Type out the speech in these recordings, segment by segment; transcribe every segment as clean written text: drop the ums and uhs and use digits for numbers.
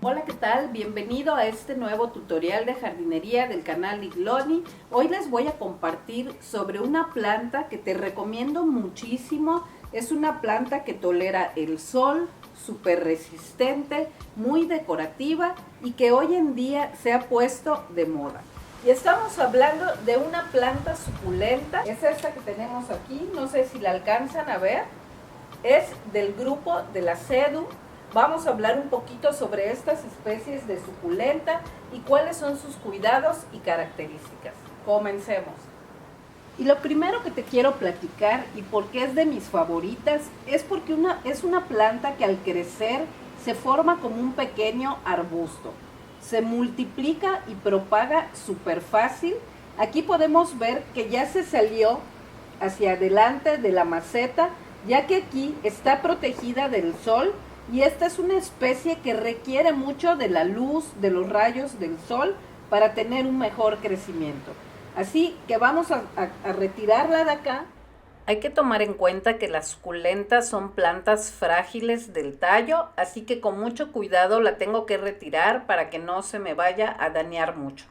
Hola, ¿qué tal? Bienvenido a este nuevo tutorial de jardinería del canal Igloni. Hoy les voy a compartir sobre una planta que te recomiendo muchísimo. Es una planta que tolera el sol, súper resistente, muy decorativa y que hoy en día se ha puesto de moda. Y estamos hablando de una planta suculenta. Es esta que tenemos aquí, no sé si la alcanzan a ver. Es del grupo de la Sedum. Vamos a hablar un poquito sobre estas especies de suculenta y cuáles son sus cuidados y características. Comencemos. Y lo primero que te quiero platicar y por qué es de mis favoritas es porque es una planta que al crecer se forma como un pequeño arbusto. Se multiplica y propaga súper fácil. Aquí podemos ver que ya se salió hacia adelante de la maceta, ya que aquí está protegida del sol. Y esta es una especie que requiere mucho de la luz, de los rayos del sol para tener un mejor crecimiento. Así que vamos a retirarla de acá. Hay que tomar en cuenta que las suculentas son plantas frágiles del tallo, así que con mucho cuidado la tengo que retirar para que no se me vaya a dañar mucho.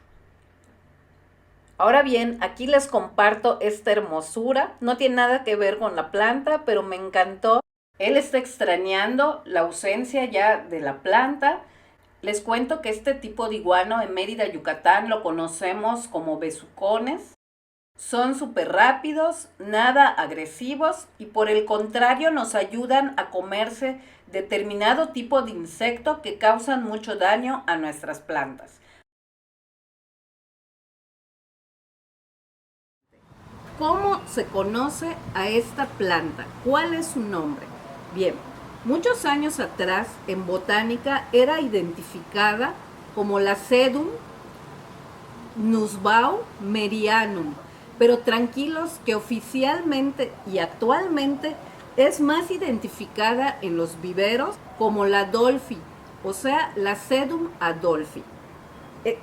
Ahora bien, aquí les comparto esta hermosura. No tiene nada que ver con la planta, pero me encantó. Él está extrañando la ausencia ya de la planta. Les cuento que este tipo de iguano en Mérida, Yucatán, lo conocemos como besucones. Son súper rápidos, nada agresivos y por el contrario nos ayudan a comerse determinado tipo de insecto que causan mucho daño a nuestras plantas. ¿Cómo se conoce a esta planta? ¿Cuál es su nombre? Bien, muchos años atrás en botánica era identificada como la Sedum nussbaumerianum, pero tranquilos que oficialmente y actualmente es más identificada en los viveros como la Adolfi, o sea, la Sedum adolfi.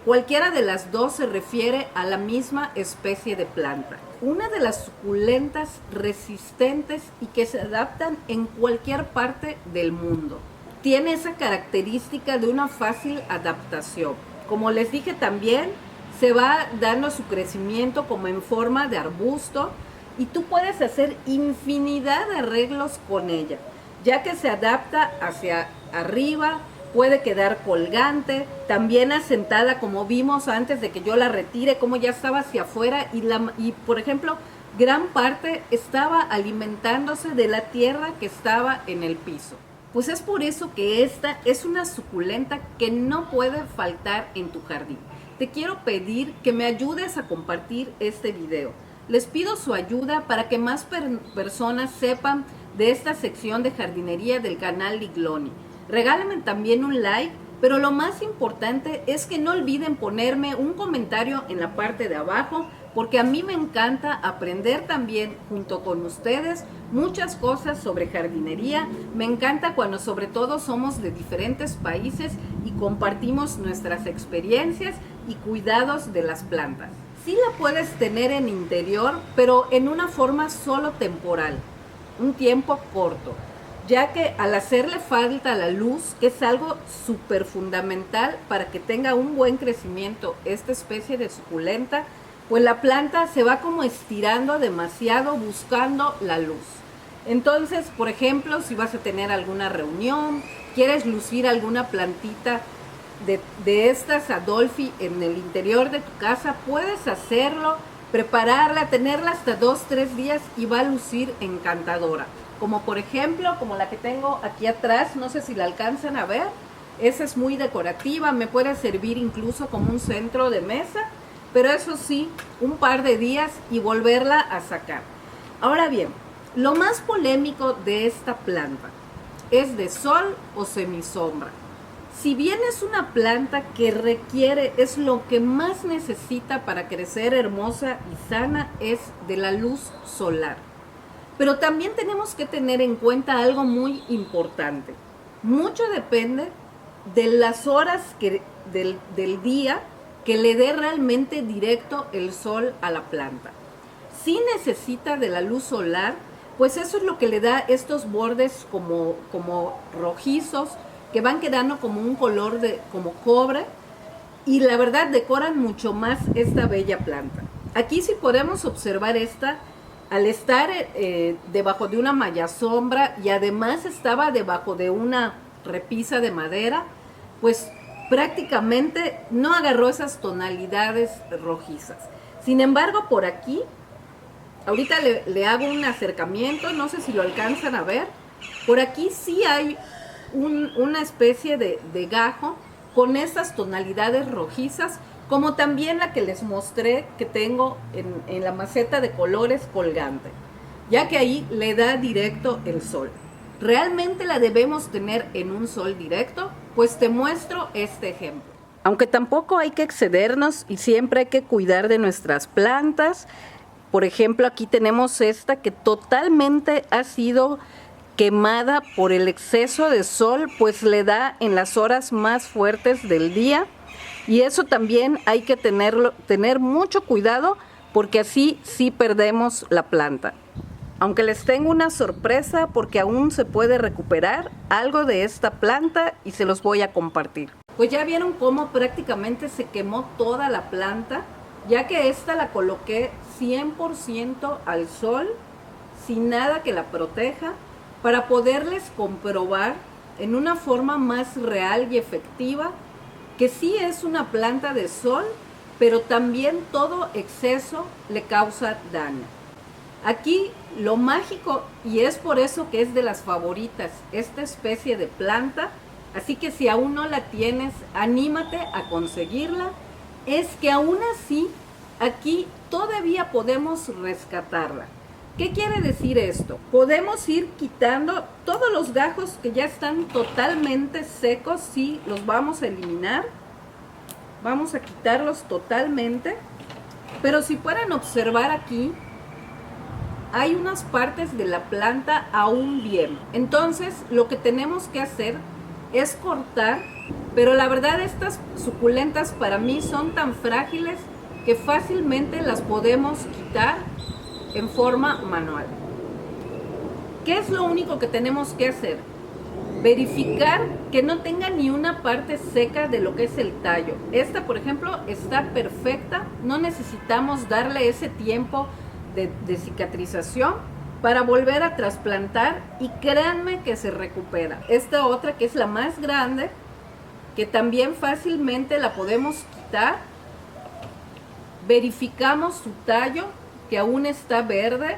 Cualquiera de las dos se refiere a la misma especie de planta. Una de las suculentas resistentes y que se adaptan en cualquier parte del mundo. Tiene esa característica de una fácil adaptación. Como les dije también, se va dando su crecimiento como en forma de arbusto y tú puedes hacer infinidad de arreglos con ella, ya que se adapta hacia arriba, puede quedar colgante, también asentada como vimos antes de que yo la retire, como ya estaba hacia afuera y por ejemplo, gran parte estaba alimentándose de la tierra que estaba en el piso. Pues es por eso que esta es una suculenta que no puede faltar en tu jardín. Te quiero pedir que me ayudes a compartir este video. Les pido su ayuda para que más personas sepan de esta sección de jardinería del canal Igloni. Regálenme también un like, pero lo más importante es que no olviden ponerme un comentario en la parte de abajo, porque a mí me encanta aprender también junto con ustedes muchas cosas sobre jardinería. Me encanta cuando sobre todo somos de diferentes países y compartimos nuestras experiencias y cuidados de las plantas. Sí la puedes tener en interior, pero en una forma solo temporal, un tiempo corto, ya que al hacerle falta la luz, que es algo súper fundamental para que tenga un buen crecimiento esta especie de suculenta, pues la planta se va como estirando demasiado buscando la luz. Entonces, por ejemplo, si vas a tener alguna reunión, quieres lucir alguna plantita de estas Adolfi en el interior de tu casa, puedes hacerlo, prepararla, tenerla hasta 2-3 días y va a lucir encantadora. Como por ejemplo, como la que tengo aquí atrás, no sé si la alcanzan a ver, esa es muy decorativa, me puede servir incluso como un centro de mesa, pero eso sí, un par de días y volverla a sacar. Ahora bien, lo más polémico de esta planta es de sol o semisombra. Si bien es una planta que requiere, es lo que más necesita para crecer hermosa y sana, es de la luz solar. Pero también tenemos que tener en cuenta algo muy importante. Mucho depende de las horas del día que le dé realmente directo el sol a la planta. Si necesita de la luz solar, pues eso es lo que le da estos bordes como rojizos, que van quedando como un color como cobre, y la verdad decoran mucho más esta bella planta. Aquí sí podemos observar esta, al estar debajo de una malla sombra, y además estaba debajo de una repisa de madera, pues prácticamente no agarró esas tonalidades rojizas. Sin embargo, por aquí, ahorita le hago un acercamiento, no sé si lo alcanzan a ver, por aquí sí hay una especie de gajo con estas tonalidades rojizas, como también la que les mostré que tengo en la maceta de colores colgante, ya que ahí le da directo el sol. ¿Realmente la debemos tener en un sol directo? Pues te muestro este ejemplo. Aunque tampoco hay que excedernos y siempre hay que cuidar de nuestras plantas. Por ejemplo, aquí tenemos esta que totalmente ha sido quemada por el exceso de sol, pues le da en las horas más fuertes del día, y eso también hay que tener mucho cuidado, porque así sí perdemos la planta. Aunque les tengo una sorpresa, porque aún se puede recuperar algo de esta planta y se los voy a compartir. Pues ya vieron cómo prácticamente se quemó toda la planta, ya que esta la coloqué 100% al sol, sin nada que la proteja, para poderles comprobar en una forma más real y efectiva que sí es una planta de sol, pero también todo exceso le causa daño. Aquí lo mágico, y es por eso que es de las favoritas esta especie de planta, así que si aún no la tienes, anímate a conseguirla, es que aún así aquí todavía podemos rescatarla. ¿Qué quiere decir esto? Podemos ir quitando todos los gajos que ya están totalmente secos, sí, los vamos a eliminar. Vamos a quitarlos totalmente. Pero si pueden observar aquí, hay unas partes de la planta aún bien. Entonces, lo que tenemos que hacer es cortar, pero la verdad estas suculentas para mí son tan frágiles que fácilmente las podemos quitar en forma manual. ¿Qué es lo único que tenemos que hacer? Verificar que no tenga ni una parte seca de lo que es el tallo. Esta, por ejemplo, está perfecta, no necesitamos darle ese tiempo de cicatrización para volver a trasplantar, y créanme que se recupera. Esta otra, que es la más grande, que también fácilmente la podemos quitar, verificamos su tallo, que aún está verde,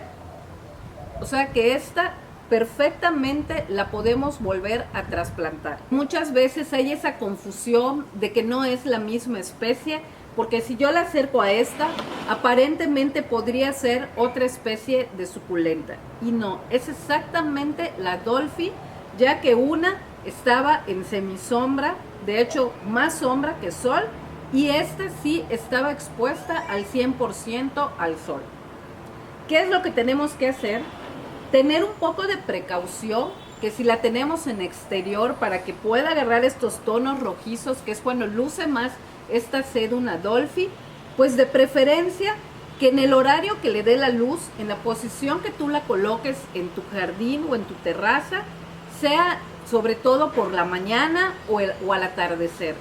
o sea que esta perfectamente la podemos volver a trasplantar. Muchas veces hay esa confusión de que no es la misma especie, porque si yo la acerco a esta, aparentemente podría ser otra especie de suculenta, y no, es exactamente la Dolphy, ya que una estaba en semisombra, de hecho más sombra que sol, y esta sí estaba expuesta al 100% al sol. ¿Qué es lo que tenemos que hacer? Tener un poco de precaución, que si la tenemos en exterior, para que pueda agarrar estos tonos rojizos, que es cuando luce más esta Sedum Dolphy, pues de preferencia que en el horario que le dé la luz, en la posición que tú la coloques en tu jardín o en tu terraza, sea sobre todo por la mañana o al atardecer.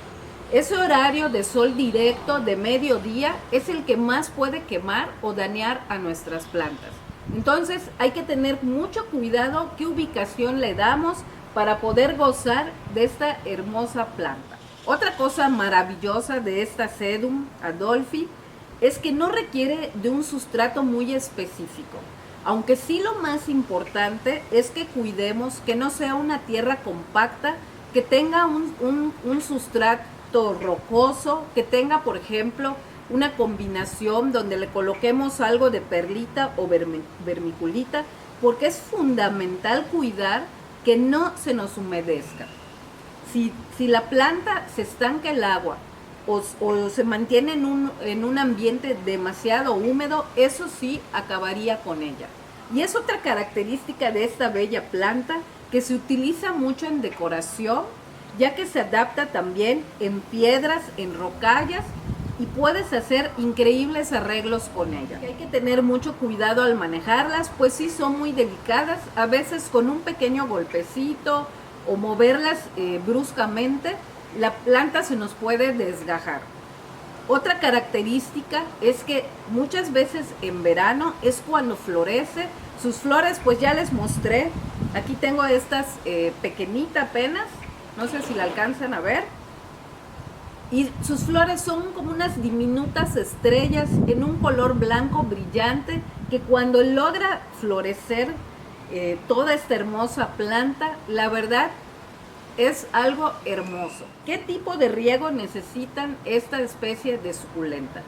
Ese horario de sol directo de mediodía es el que más puede quemar o dañar a nuestras plantas. Entonces hay que tener mucho cuidado qué ubicación le damos para poder gozar de esta hermosa planta. Otra cosa maravillosa de esta Sedum Dolphy es que no requiere de un sustrato muy específico. Aunque sí, lo más importante es que cuidemos que no sea una tierra compacta, que tenga un sustrato rocoso, que tenga, por ejemplo, una combinación donde le coloquemos algo de perlita o vermiculita, porque es fundamental cuidar que no se nos humedezca. Si la planta se estanca el agua o se mantiene en un ambiente demasiado húmedo, eso sí acabaría con ella. Y es otra característica de esta bella planta, que se utiliza mucho en decoración, ya que se adapta también en piedras, en rocallas, y puedes hacer increíbles arreglos con ella. Hay que tener mucho cuidado al manejarlas, pues sí son muy delicadas. A veces con un pequeño golpecito o moverlas bruscamente, la planta se nos puede desgajar. Otra característica es que muchas veces en verano es cuando florece. Sus flores pues ya les mostré. Aquí tengo estas pequeñitas apenas, no sé si la alcanzan a ver. Y sus flores son como unas diminutas estrellas en un color blanco brillante que cuando logra florecer toda esta hermosa planta, la verdad es algo hermoso. ¿Qué tipo de riego necesitan esta especie de suculenta?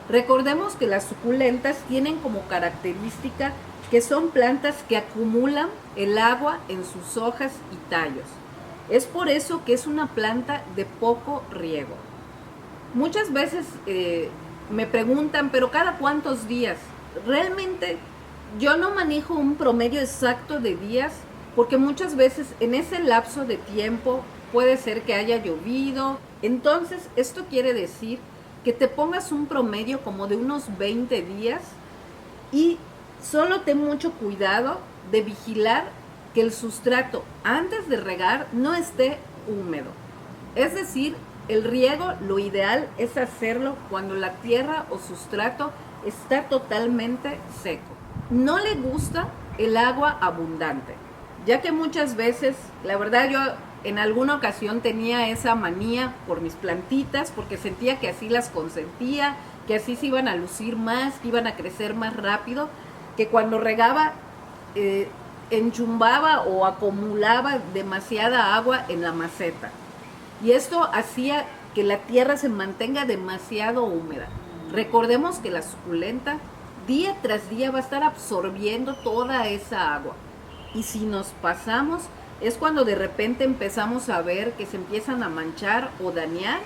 Recordemos que las suculentas tienen como característica que son plantas que acumulan el agua en sus hojas y tallos. Es por eso que es una planta de poco riego. Muchas veces me preguntan, ¿pero cada cuántos días? Realmente yo no manejo un promedio exacto de días, porque muchas veces en ese lapso de tiempo puede ser que haya llovido. Entonces, esto quiere decir que te pongas un promedio como de unos 20 días y solo ten mucho cuidado de vigilar que el sustrato antes de regar no esté húmedo. Es decir, el riego, lo ideal es hacerlo cuando la tierra o sustrato está totalmente seco. No le gusta el agua abundante, ya que muchas veces, la verdad yo en alguna ocasión tenía esa manía por mis plantitas, porque sentía que así las consentía, que así se iban a lucir más, que iban a crecer más rápido, que cuando regaba enchumbaba o acumulaba demasiada agua en la maceta. Y esto hacía que la tierra se mantenga demasiado húmeda. Recordemos que la suculenta día tras día va a estar absorbiendo toda esa agua. Y si nos pasamos, es cuando de repente empezamos a ver que se empiezan a manchar o dañar.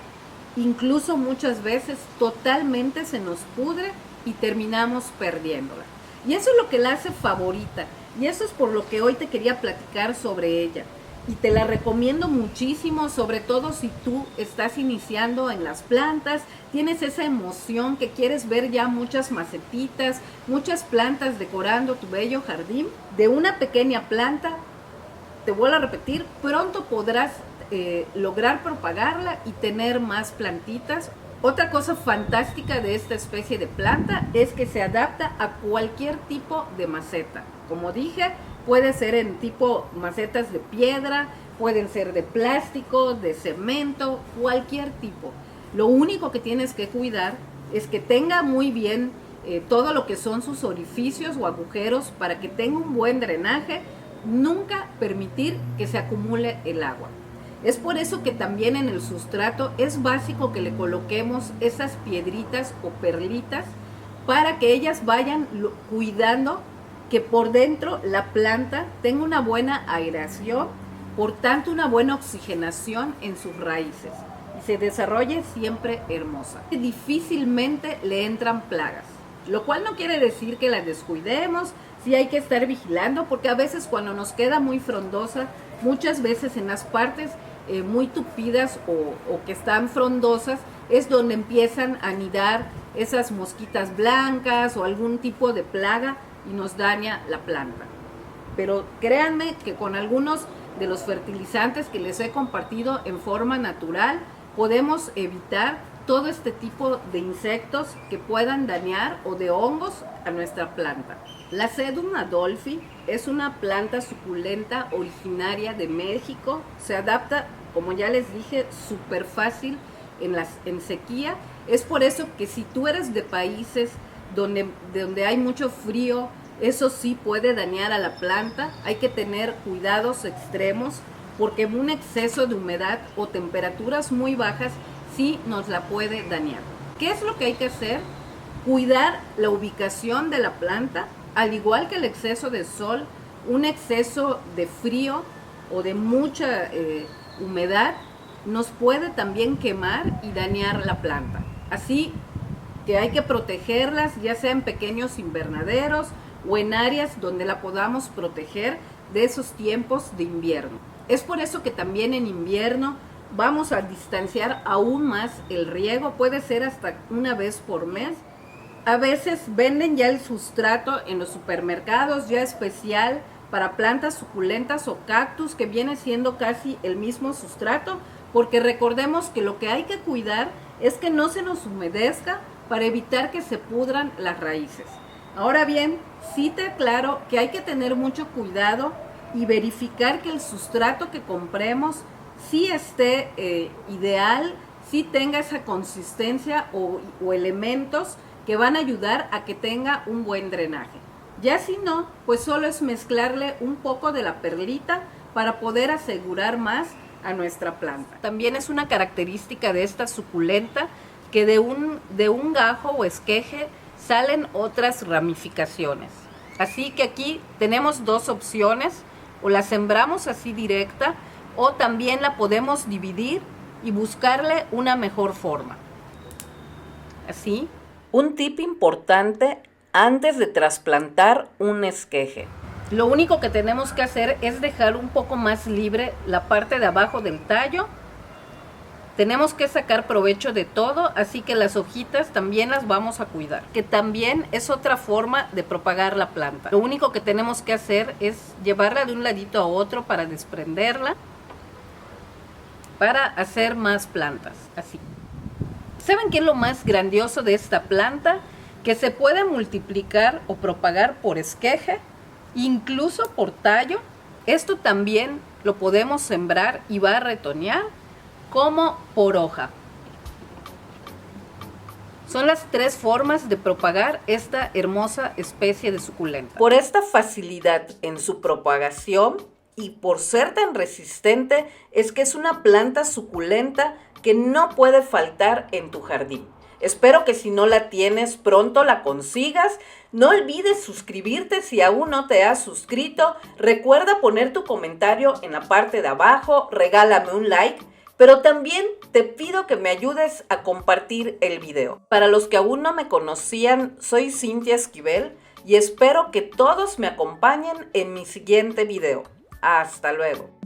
Incluso muchas veces totalmente se nos pudre y terminamos perdiéndola. Y eso es lo que la hace favorita. Y eso es por lo que hoy te quería platicar sobre ella. Y te la recomiendo muchísimo, sobre todo si tú estás iniciando en las plantas, tienes esa emoción que quieres ver ya muchas macetitas, muchas plantas decorando tu bello jardín. De una pequeña planta, te vuelvo a repetir, pronto podrás lograr propagarla y tener más plantitas. Otra cosa fantástica de esta especie de planta es que se adapta a cualquier tipo de maceta. Como dije, puede ser en tipo macetas de piedra, pueden ser de plástico, de cemento, cualquier tipo. Lo único que tienes que cuidar es que tenga muy bien todo lo que son sus orificios o agujeros para que tenga un buen drenaje. Nunca permitir que se acumule el agua. Es por eso que también en el sustrato es básico que le coloquemos esas piedritas o perlitas para que ellas vayan cuidando que por dentro la planta tenga una buena aireación, por tanto una buena oxigenación en sus raíces y se desarrolle siempre hermosa. Difícilmente le entran plagas, lo cual no quiere decir que la descuidemos. Sí hay que estar vigilando, porque a veces cuando nos queda muy frondosa, muchas veces en las partes muy tupidas o que están frondosas, es donde empiezan a anidar esas mosquitas blancas o algún tipo de plaga y nos daña la planta. Pero créanme que con algunos de los fertilizantes que les he compartido en forma natural, podemos evitar todo este tipo de insectos que puedan dañar o de hongos a nuestra planta. La Sedum adolphi es una planta suculenta originaria de México. Se adapta, como ya les dije, súper fácil en sequía. Es por eso que si tú eres de países donde hay mucho frío, eso sí puede dañar a la planta. Hay que tener cuidados extremos, porque un exceso de humedad o temperaturas muy bajas sí nos la puede dañar. ¿Qué es lo que hay que hacer? Cuidar la ubicación de la planta, al igual que el exceso de sol. Un exceso de frío o de mucha humedad nos puede también quemar y dañar la planta. Así que hay que protegerlas, ya sea en pequeños invernaderos o en áreas donde la podamos proteger de esos tiempos de invierno. Es por eso que también en invierno vamos a distanciar aún más el riego, puede ser hasta una vez por mes. A veces venden ya el sustrato en los supermercados, ya especial para plantas suculentas o cactus, que viene siendo casi el mismo sustrato, porque recordemos que lo que hay que cuidar es que no se nos humedezca para evitar que se pudran las raíces. Ahora bien, sí te aclaro que hay que tener mucho cuidado y verificar que el sustrato que compremos sí esté ideal, sí tenga esa consistencia o elementos que van a ayudar a que tenga un buen drenaje. Ya si no, pues solo es mezclarle un poco de la perlita para poder asegurar más a nuestra planta. También es una característica de esta suculenta que de un gajo o esqueje salen otras ramificaciones. Así que aquí tenemos dos opciones: o la sembramos así directa, o también la podemos dividir y buscarle una mejor forma. Así. Un tip importante antes de trasplantar un esqueje: lo único que tenemos que hacer es dejar un poco más libre la parte de abajo del tallo. Tenemos que sacar provecho de todo, así que las hojitas también las vamos a cuidar, que también es otra forma de propagar la planta. Lo único que tenemos que hacer es llevarla de un ladito a otro para desprenderla, para hacer más plantas, así. ¿Saben qué es lo más grandioso de esta planta? Que se puede multiplicar o propagar por esqueje, incluso por tallo. Esto también lo podemos sembrar y va a retoñar como por hoja. Son las tres formas de propagar esta hermosa especie de suculenta. Por esta facilidad en su propagación y por ser tan resistente, es que es una planta suculenta que no puede faltar en tu jardín. Espero que si no la tienes, pronto la consigas. No olvides suscribirte si aún no te has suscrito. Recuerda poner tu comentario en la parte de abajo, regálame un like, pero también te pido que me ayudes a compartir el video. Para los que aún no me conocían, soy Cintia Esquivel y espero que todos me acompañen en mi siguiente video. Hasta luego.